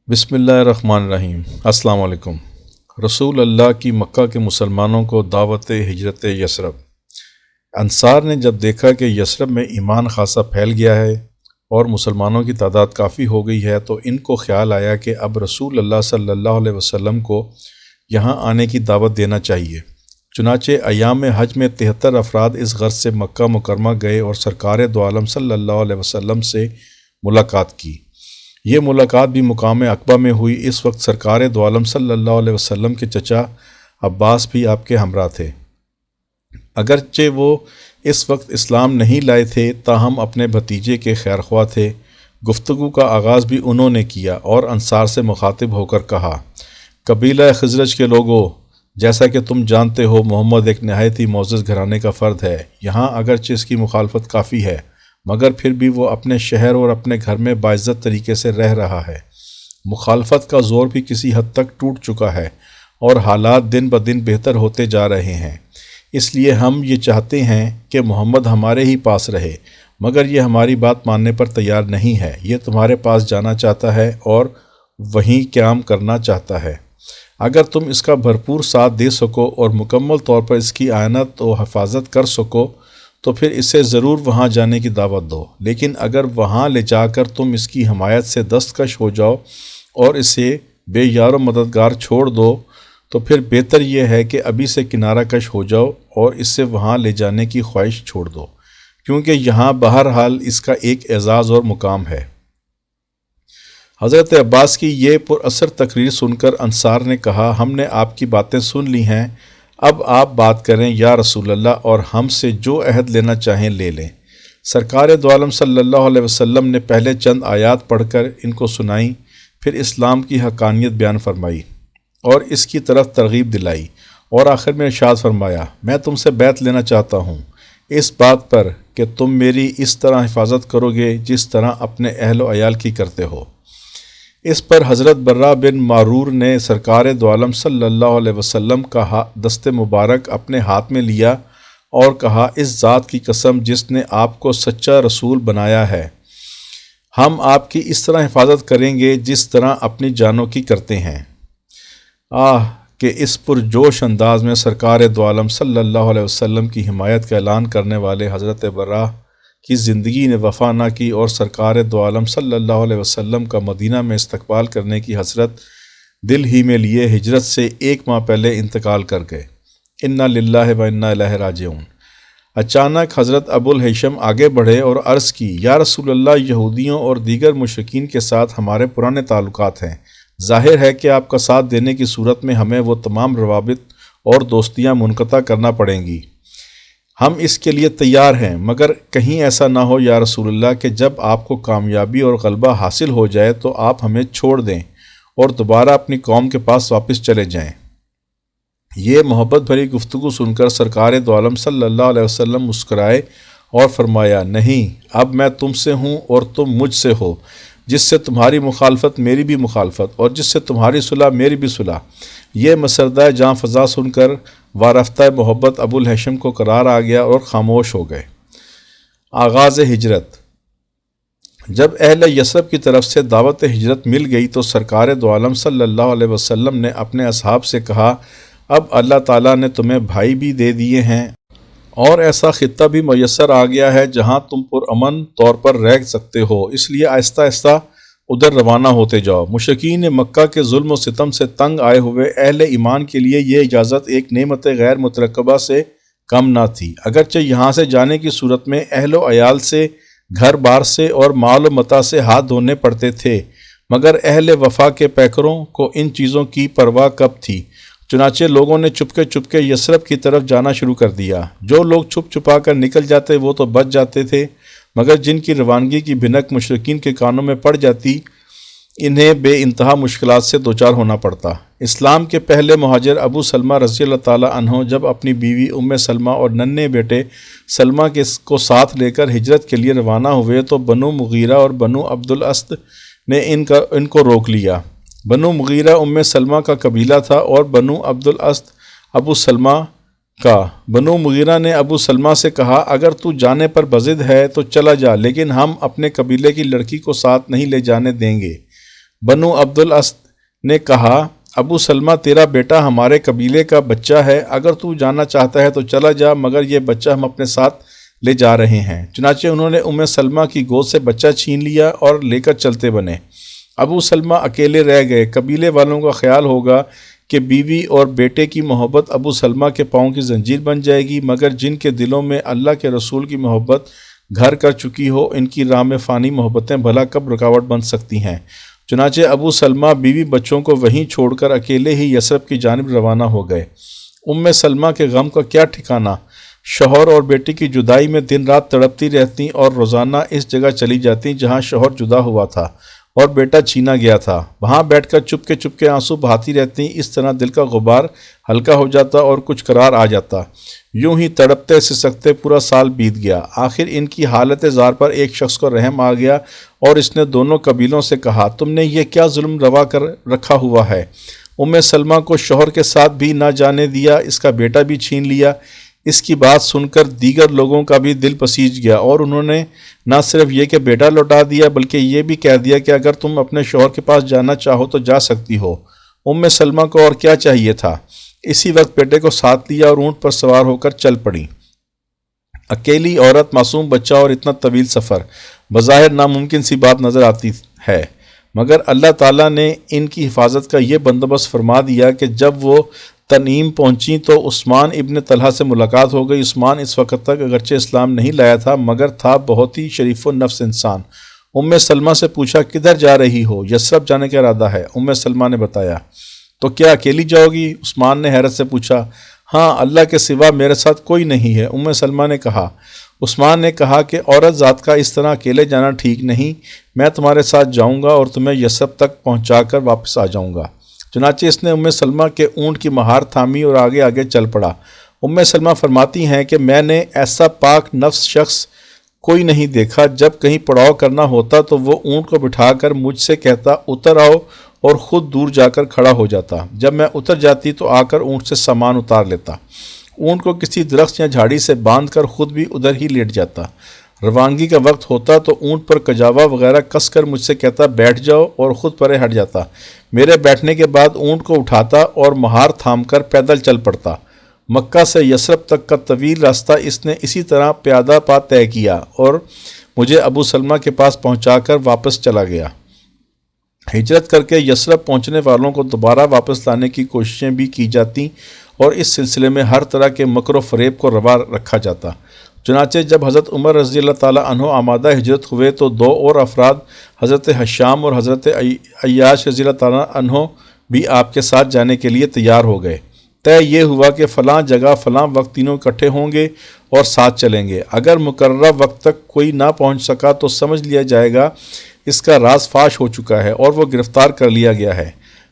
بسم اللہ الرحمن الرحیم۔ السلام علیکم۔ رسول اللہ کی مکہ کے مسلمانوں کو دعوت ہجرت یثرب۔ انصار نے جب دیکھا کہ یثرب میں ایمان خاصا پھیل گیا ہے اور مسلمانوں کی تعداد کافی ہو گئی ہے تو ان کو خیال آیا کہ اب رسول اللہ صلی اللہ علیہ وسلم کو یہاں آنے کی دعوت دینا چاہیے۔ چنانچہ ایام حج میں 73 افراد اس غرض سے مکہ مکرمہ گئے اور سرکار دو عالم صلی اللہ علیہ وسلم سے ملاقات کی۔ یہ ملاقات بھی مقام عقبہ میں ہوئی۔ اس وقت سرکار دو عالم صلی اللہ علیہ وسلم کے چچا عباس بھی آپ کے ہمراہ تھے۔ اگرچہ وہ اس وقت اسلام نہیں لائے تھے تاہم اپنے بھتیجے کے خیرخواہ تھے۔ گفتگو کا آغاز بھی انہوں نے کیا اور انصار سے مخاطب ہو کر کہا، قبیلہ خزرج کے لوگوں، جیسا کہ تم جانتے ہو محمد ایک نہایت ہی معزز گھرانے کا فرد ہے۔ یہاں اگرچہ اس کی مخالفت کافی ہے مگر پھر بھی وہ اپنے شہر اور اپنے گھر میں باعزت طریقے سے رہ رہا ہے۔ مخالفت کا زور بھی کسی حد تک ٹوٹ چکا ہے اور حالات دن بدن بہتر ہوتے جا رہے ہیں۔ اس لیے ہم یہ چاہتے ہیں کہ محمد ہمارے ہی پاس رہے، مگر یہ ہماری بات ماننے پر تیار نہیں ہے۔ یہ تمہارے پاس جانا چاہتا ہے اور وہیں قیام کرنا چاہتا ہے۔ اگر تم اس کا بھرپور ساتھ دے سکو اور مکمل طور پر اس کی اعانت و حفاظت کر سکو تو پھر اسے ضرور وہاں جانے کی دعوت دو، لیکن اگر وہاں لے جا کر تم اس کی حمایت سے دستکش ہو جاؤ اور اسے بے یار و مددگار چھوڑ دو تو پھر بہتر یہ ہے کہ ابھی سے کنارہ کش ہو جاؤ اور اسے وہاں لے جانے کی خواہش چھوڑ دو، کیونکہ یہاں بہرحال اس کا ایک اعزاز اور مقام ہے۔ حضرت عباس کی یہ پر اثر تقریر سن کر انصار نے کہا، ہم نے آپ کی باتیں سن لی ہیں، اب آپ بات کریں یا رسول اللہ، اور ہم سے جو عہد لینا چاہیں لے لیں۔ سرکار دو عالم صلی اللہ علیہ وسلم نے پہلے چند آیات پڑھ کر ان کو سنائیں، پھر اسلام کی حقانیت بیان فرمائی اور اس کی طرف ترغیب دلائی، اور آخر میں ارشاد فرمایا، میں تم سے بیعت لینا چاہتا ہوں اس بات پر کہ تم میری اس طرح حفاظت کرو گے جس طرح اپنے اہل و عیال کی کرتے ہو۔ اس پر حضرت برہ بن معرور نے سرکار دو عالم صلی اللہ علیہ وسلم کا دست مبارک اپنے ہاتھ میں لیا اور کہا، اس ذات کی قسم جس نے آپ کو سچا رسول بنایا ہے، ہم آپ کی اس طرح حفاظت کریں گے جس طرح اپنی جانوں کی کرتے ہیں۔ کہ اس پرجوش انداز میں سرکار دو عالم صلی اللہ علیہ وسلم کی حمایت کا اعلان کرنے والے حضرت برہ کی زندگی نے وفا نہ کی اور سرکار دو عالم صلی اللہ علیہ وسلم کا مدینہ میں استقبال کرنے کی حسرت دل ہی میں لیے ہجرت سے 1 ماہ پہلے انتقال کر گئے۔ انا للہ و انا الیہ راجعون۔ اچانک حضرت ابو الہیثم آگے بڑھے اور عرض کی، یا رسول اللہ، یہودیوں اور دیگر مشرکین کے ساتھ ہمارے پرانے تعلقات ہیں، ظاہر ہے کہ آپ کا ساتھ دینے کی صورت میں ہمیں وہ تمام روابط اور دوستیاں منقطع کرنا پڑیں گی۔ ہم اس کے لیے تیار ہیں، مگر کہیں ایسا نہ ہو یا رسول اللہ کہ جب آپ کو کامیابی اور غلبہ حاصل ہو جائے تو آپ ہمیں چھوڑ دیں اور دوبارہ اپنی قوم کے پاس واپس چلے جائیں۔ یہ محبت بھری گفتگو سن کر سرکار دو عالم صلی اللہ علیہ وسلم مسکرائے اور فرمایا، نہیں، اب میں تم سے ہوں اور تم مجھ سے ہو، جس سے تمہاری مخالفت میری بھی مخالفت اور جس سے تمہاری صلح میری بھی صلح۔ یہ مسردہ جاں فضا سن کر وارفتہ محبت ابو الہیثم کو قرار آ گیا اور خاموش ہو گئے۔ آغاز ہجرت۔ جب اہل یثرب کی طرف سے دعوت ہجرت مل گئی تو سرکار دو عالم صلی اللہ علیہ وسلم نے اپنے اصحاب سے کہا، اب اللہ تعالیٰ نے تمہیں بھائی بھی دے دیے ہیں اور ایسا خطہ بھی میسر آ گیا ہے جہاں تم پرامن طور پر رہ سکتے ہو، اس لیے آہستہ آہستہ ادھر روانہ ہوتے جاؤ۔ مشرکین مکہ کے ظلم و ستم سے تنگ آئے ہوئے اہل ایمان کے لیے یہ اجازت ایک نعمت غیر مترقبہ سے کم نہ تھی۔ اگرچہ یہاں سے جانے کی صورت میں اہل و عیال سے، گھر بار سے اور مال و متاع سے ہاتھ دھونے پڑتے تھے، مگر اہل وفا کے پیکروں کو ان چیزوں کی پرواہ کب تھی۔ چنانچہ لوگوں نے چپکے یثرب کی طرف جانا شروع کر دیا۔ جو لوگ چھپ چھپا کر نکل جاتے وہ تو بچ جاتے تھے، مگر جن کی روانگی کی بھنک مشرکین کے کانوں میں پڑ جاتی انہیں بے انتہا مشکلات سے دوچار ہونا پڑتا۔ اسلام کے پہلے مہاجر ابو سلمہ رضی اللہ تعالیٰ عنہ جب اپنی بیوی ام سلمہ اور ننھے بیٹے سلمہ کو ساتھ لے کر ہجرت کے لیے روانہ ہوئے تو بنو مغیرہ اور بنو عبد الاسد نے ان کو روک لیا۔ بنو مغیرہ ام سلمہ کا قبیلہ تھا اور بنو عبد الاسد ابو سلمہ کا۔ بنو مغیرہ نے ابو سلمہ سے کہا، اگر تو جانے پر بضد ہے تو چلا جا، لیکن ہم اپنے قبیلے کی لڑکی کو ساتھ نہیں لے جانے دیں گے۔ بنو عبدالاسد نے کہا ابو سلمہ تیرا بیٹا ہمارے قبیلے کا بچہ ہے، اگر تو جانا چاہتا ہے تو چلا جا، مگر یہ بچہ ہم اپنے ساتھ لے جا رہے ہیں۔ چنانچہ انہوں نے سلمہ کی گود سے بچہ چھین لیا اور لے کر چلتے بنے۔ ابو سلمہ اکیلے رہ گئے۔ قبیلے والوں کا خیال ہوگا کہ بیوی اور بیٹے کی محبت ابو سلمہ کے پاؤں کی زنجیر بن جائے گی، مگر جن کے دلوں میں اللہ کے رسول کی محبت گھر کر چکی ہو، ان کی راہ میں فانی محبتیں بھلا کب رکاوٹ بن سکتی ہیں۔ چنانچہ ابو سلمہ بیوی بچوں کو وہیں چھوڑ کر اکیلے ہی یثرب کی جانب روانہ ہو گئے۔ سلمہ کے غم کا کیا ٹھکانہ، شوہر اور بیٹی کی جدائی میں دن رات تڑپتی رہتی اور روزانہ اس جگہ چلی جاتی جہاں شوہر جدا ہوا تھا اور بیٹا چھینا گیا تھا، وہاں بیٹھ کر چپ کے آنسو بہاتی رہتی۔ اس طرح دل کا غبار ہلکا ہو جاتا اور کچھ قرار آ جاتا۔ یوں ہی تڑپتے سسکتے پورا سال بیت گیا۔ آخر ان کی حالت زار پر ایک شخص کو رحم آ گیا اور اس نے دونوں قبیلوں سے کہا تم نے یہ کیا ظلم روا کر رکھا ہوا ہے؟ سلمہ کو شوہر کے ساتھ بھی نہ جانے دیا، اس کا بیٹا بھی چھین لیا۔ اس کی بات سن کر دیگر لوگوں کا بھی دل پسیج گیا اور انہوں نے نہ صرف یہ کہ بیٹا لوٹا دیا بلکہ یہ بھی کہہ دیا کہ اگر تم اپنے شوہر کے پاس جانا چاہو تو جا سکتی ہو۔ سلمہ کو اور کیا چاہیے تھا؟ اسی وقت بیٹے کو ساتھ لیا اور اونٹ پر سوار ہو کر چل پڑی۔ اکیلی عورت، معصوم بچہ اور اتنا طویل سفر، بظاہر ناممکن سی بات نظر آتی ہے، مگر اللہ تعالیٰ نے ان کی حفاظت کا یہ بندوبست فرما دیا کہ جب وہ تنعیم پہنچی تو عثمان ابن طلحہ سے ملاقات ہو گئی۔ عثمان اس وقت تک اگرچہ اسلام نہیں لایا تھا مگر تھا بہت ہی شریف و نفس انسان۔ سلمہ سے پوچھا کدھر جا رہی ہو؟ یثرب جانے کا ارادہ ہے، سلمہ نے بتایا۔ تو کیا اکیلی جاؤ گی؟ عثمان نے حیرت سے پوچھا۔ ہاں، اللہ کے سوا میرے ساتھ کوئی نہیں ہے، سلمہ نے کہا۔ عثمان نے کہا کہ عورت ذات کا اس طرح اکیلے جانا ٹھیک نہیں، میں تمہارے ساتھ جاؤں گا اور تمہیں یثرب تک پہنچا کر واپس آ جاؤں گا۔ چنانچہ اس نے سلمہ کے اونٹ کی مہار تھامی اور آگے آگے چل پڑا۔ سلمہ فرماتی ہیں کہ میں نے ایسا پاک نفس شخص کوئی نہیں دیکھا، جب کہیں پڑاؤ کرنا ہوتا تو وہ اونٹ کو بٹھا کر مجھ سے کہتا اتر آؤ اور خود دور جا کر کھڑا ہو جاتا۔ جب میں اتر جاتی تو آ کر اونٹ سے سامان اتار لیتا، اونٹ کو کسی درخت یا جھاڑی سے باندھ کر خود بھی ادھر ہی لیٹ جاتا۔ روانگی کا وقت ہوتا تو اونٹ پر کجاوا وغیرہ کس کر مجھ سے کہتا بیٹھ جاؤ اور خود پرے ہٹ جاتا۔ میرے بیٹھنے کے بعد اونٹ کو اٹھاتا اور مہار تھام کر پیدل چل پڑتا۔ مکہ سے یثرب تک کا طویل راستہ اس نے اسی طرح پیادہ پا طے کیا اور مجھے ابو سلمہ کے پاس پہنچا کر واپس چلا گیا۔ ہجرت کر کے یثرب پہنچنے والوں کو دوبارہ واپس لانے کی کوششیں بھی کی جاتی اور اس سلسلے میں ہر طرح کے مکر و فریب کو روا رکھا جاتا۔ چنانچہ جب حضرت عمر رضی اللہ تعالیٰ عنہ آمادہ ہجرت ہوئے تو دو اور افراد حضرت حشام اور حضرت عیاش رضی اللہ تعالیٰ عنہ بھی آپ کے ساتھ جانے کے لیے تیار ہو گئے۔ طے یہ ہوا کہ فلاں جگہ فلاں وقت تینوں اکٹھے ہوں گے اور ساتھ چلیں گے۔ اگر مقررہ وقت تک کوئی نہ پہنچ سکا تو سمجھ لیا جائے گا اس کا راز فاش ہو چکا ہے اور وہ گرفتار کر لیا گیا ہے۔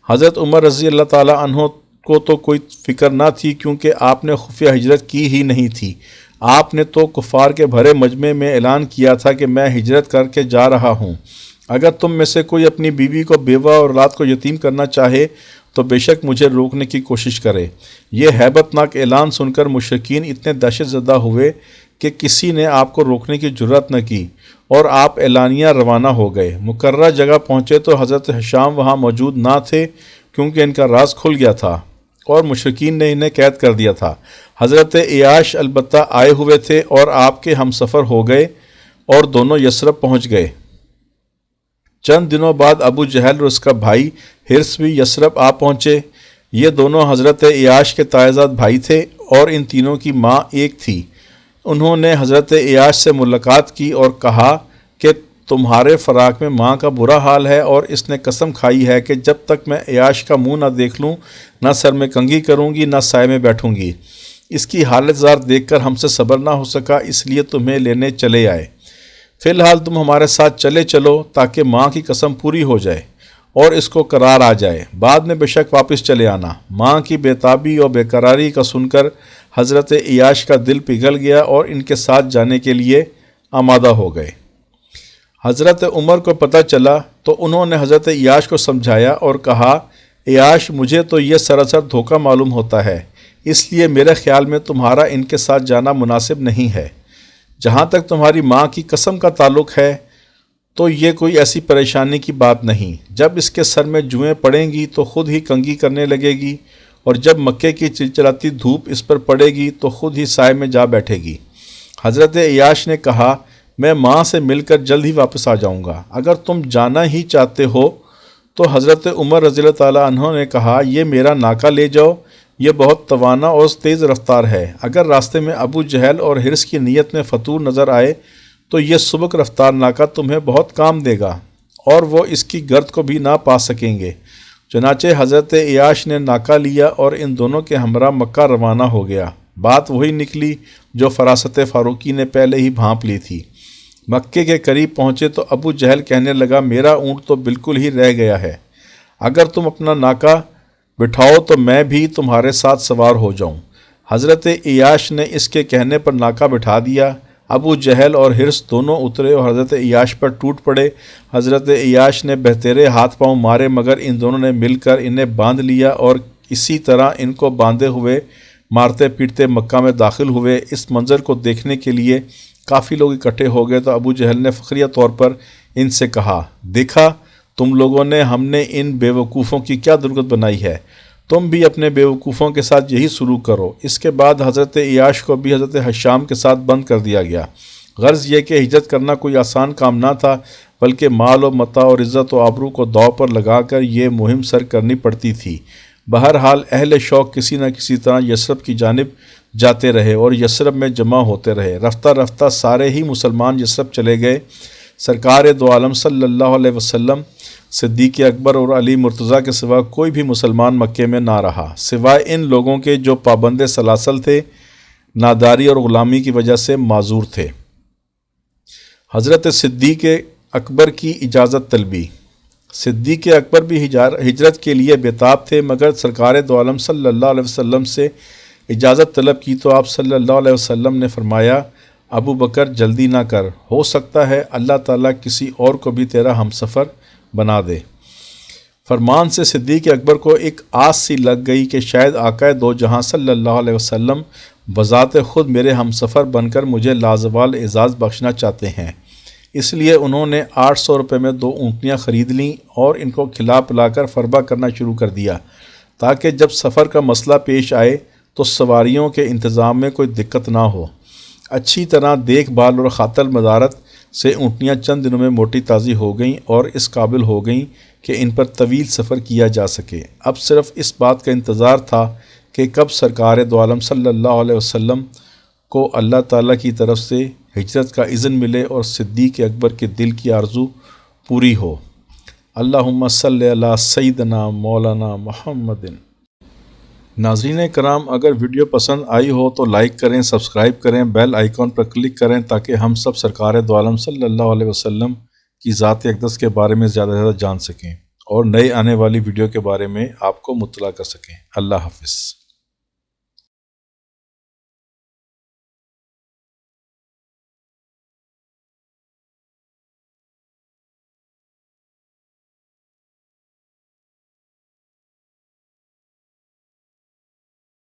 حضرت عمر رضی اللہ تعالیٰ عنہ کو تو کوئی فکر نہ تھی کیونکہ آپ نے خفیہ ہجرت کی ہی نہیں تھی۔ آپ نے تو کفار کے بھرے مجمع میں اعلان کیا تھا کہ میں ہجرت کر کے جا رہا ہوں۔ اگر تم میں سے کوئی اپنی بیوی کو بیوہ اور اولاد کو یتیم کرنا چاہے تو بے شک مجھے روکنے کی کوشش کرے۔ یہ ہیبت ناک اعلان سن کر مشرکین اتنے دہشت زدہ ہوئے کہ کسی نے آپ کو روکنے کی جرات نہ کی اور آپ اعلانیہ روانہ ہو گئے۔ مقررہ جگہ پہنچے تو حضرت حشام وہاں موجود نہ تھے کیونکہ ان کا راز کھل گیا تھا اور مشرکین نے انہیں قید کر دیا تھا۔ حضرت عیاش البتہ آئے ہوئے تھے اور آپ کے ہم سفر ہو گئے اور دونوں یثرب پہنچ گئے۔ چند دنوں بعد ابو جہل اور اس کا بھائی حرص بھی یثرب آ پہنچے۔ یہ دونوں حضرت عیاش کے تائزاد بھائی تھے اور ان تینوں کی ماں ایک تھی۔ انہوں نے حضرت عیاش سے ملاقات کی اور کہا کہ تمہارے فراق میں ماں کا برا حال ہے اور اس نے قسم کھائی ہے کہ جب تک میں عیاش کا منہ نہ دیکھ لوں نہ سر میں کنگھی کروں گی نہ سائے میں بیٹھوں گی۔ اس کی حالت زار دیکھ کر ہم سے صبر نہ ہو سکا، اس لیے تمہیں لینے چلے آئے۔ فی الحال تم ہمارے ساتھ چلے چلو تاکہ ماں کی قسم پوری ہو جائے اور اس کو قرار آ جائے، بعد میں بے شک واپس چلے آنا۔ ماں کی بے تابی اور بے قراری کا سن کر حضرت عیاش کا دل پگھل گیا اور ان کے ساتھ جانے کے لیے آمادہ ہو گئے۔ حضرت عمر کو پتہ چلا تو انہوں نے حضرت عیاش کو سمجھایا اور کہا عیاش مجھے تو یہ سراسر دھوکہ معلوم ہوتا ہے، اس لیے میرے خیال میں تمہارا ان کے ساتھ جانا مناسب نہیں ہے۔ جہاں تک تمہاری ماں کی قسم کا تعلق ہے تو یہ کوئی ایسی پریشانی کی بات نہیں۔ جب اس کے سر میں جوئیں پڑیں گی تو خود ہی کنگھی کرنے لگے گی، اور جب مکے کی چلچلاتی دھوپ اس پر پڑے گی تو خود ہی سائے میں جا بیٹھے گی۔ حضرت عیاش نے کہا، میں ماں سے مل کر جلد ہی واپس آ جاؤں گا۔ اگر تم جانا ہی چاہتے ہو تو حضرت عمر رضی اللہ تعالیٰ عنہ نے کہا، یہ میرا ناکہ لے جاؤ، یہ بہت توانا اور تیز رفتار ہے۔ اگر راستے میں ابو جہل اور حرص کی نیت میں فطور نظر آئے تو یہ سبک رفتار ناکہ تمہیں بہت کام دے گا، اور وہ اس کی گرد کو بھی نہ پا سکیں گے۔ چنانچہ حضرت عیاش نے ناکہ لیا اور ان دونوں کے ہمراہ مکہ روانہ ہو گیا۔ بات وہی نکلی جو فراست فاروقی نے پہلے ہی بھانپ لی تھی۔ مکے کے قریب پہنچے تو ابو جہل کہنے لگا، میرا اونٹ تو بالکل ہی رہ گیا ہے، اگر تم اپنا ناکہ بٹھاؤ تو میں بھی تمہارے ساتھ سوار ہو جاؤں۔ حضرت عیاش نے اس کے کہنے پر ناکہ بٹھا دیا۔ ابو جہل اور حرص دونوں اترے اور حضرت عیاش پر ٹوٹ پڑے۔ حضرت عیاش نے بہترے ہاتھ پاؤں مارے، مگر ان دونوں نے مل کر انہیں باندھ لیا اور اسی طرح ان کو باندھے ہوئے مارتے پیٹتے مکہ میں داخل ہوئے۔ اس منظر کو دیکھنے کے لیے کافی لوگ اکٹھے ہو گئے تو ابو جہل نے فخریہ طور پر ان سے کہا، دیکھا تم لوگوں نے ہم نے ان بیوقوفوں کی کیا درگت بنائی ہے، تم بھی اپنے بیوقوفوں کے ساتھ یہی سلوک کرو۔ اس کے بعد حضرت عیاش کو بھی حضرت حشام کے ساتھ بند کر دیا گیا۔ غرض یہ کہ ہجرت کرنا کوئی آسان کام نہ تھا، بلکہ مال و متاع اور عزت و آبرو کو داؤ پر لگا کر یہ مہم سر کرنی پڑتی تھی۔ بہرحال اہل شوق کسی نہ کسی طرح یثرب کی جانب جاتے رہے اور یثرب میں جمع ہوتے رہے۔ رفتہ رفتہ سارے ہی مسلمان یثرب چلے گئے۔ سرکار دو عالم صلی اللہ علیہ وسلم، صدیق اکبر اور علی مرتضیٰ کے سوا کوئی بھی مسلمان مکے میں نہ رہا، سوائے ان لوگوں کے جو پابند سلاسل تھے، ناداری اور غلامی کی وجہ سے معذور تھے۔ حضرت صدیق اکبر کی اجازت طلبی۔ صدیق اکبر بھی ہجرت کے لیے بےتاب تھے، مگر سرکار دو عالم صلی اللہ علیہ وسلم سے اجازت طلب کی تو آپ صلی اللہ علیہ وسلم نے فرمایا، ابو بکر جلدی نہ کر، ہو سکتا ہے اللہ تعالیٰ کسی اور کو بھی تیرا ہم سفر بنا دے۔ فرمان سے صدیق اکبر کو ایک آس سی لگ گئی کہ شاید آقا دو جہاں صلی اللہ علیہ وسلم بذات خود میرے ہم سفر بن کر مجھے لازوال اعزاز بخشنا چاہتے ہیں۔ اس لیے انہوں نے 800 روپے میں 2 اونٹنیاں خرید لیں اور ان کو کھلا پلا کر فربہ کرنا شروع کر دیا، تاکہ جب سفر کا مسئلہ پیش آئے تو سواریوں کے انتظام میں کوئی دقت نہ ہو۔ اچھی طرح دیکھ بھال اور خاطر مدارت سے اونٹنیاں چند دنوں میں موٹی تازی ہو گئیں اور اس قابل ہو گئیں کہ ان پر طویل سفر کیا جا سکے۔ اب صرف اس بات کا انتظار تھا کہ کب سرکار دو عالم صلی اللہ علیہ وسلم کو اللہ تعالیٰ کی طرف سے ہجرت کا اذن ملے اور صدیق اکبر کے دل کی آرزو پوری ہو۔ اللہم صلی علی سیدنا مولانا محمد۔ ناظرین کرام، اگر ویڈیو پسند آئی ہو تو لائک کریں، سبسکرائب کریں، بیل آئیکن پر کلک کریں تاکہ ہم سب سرکار دو عالم صلی اللہ علیہ وسلم کی ذات اقدس کے بارے میں زیادہ سے زیادہ جان سکیں اور نئے آنے والی ویڈیو کے بارے میں آپ کو مطلع کر سکیں۔ اللہ حافظ۔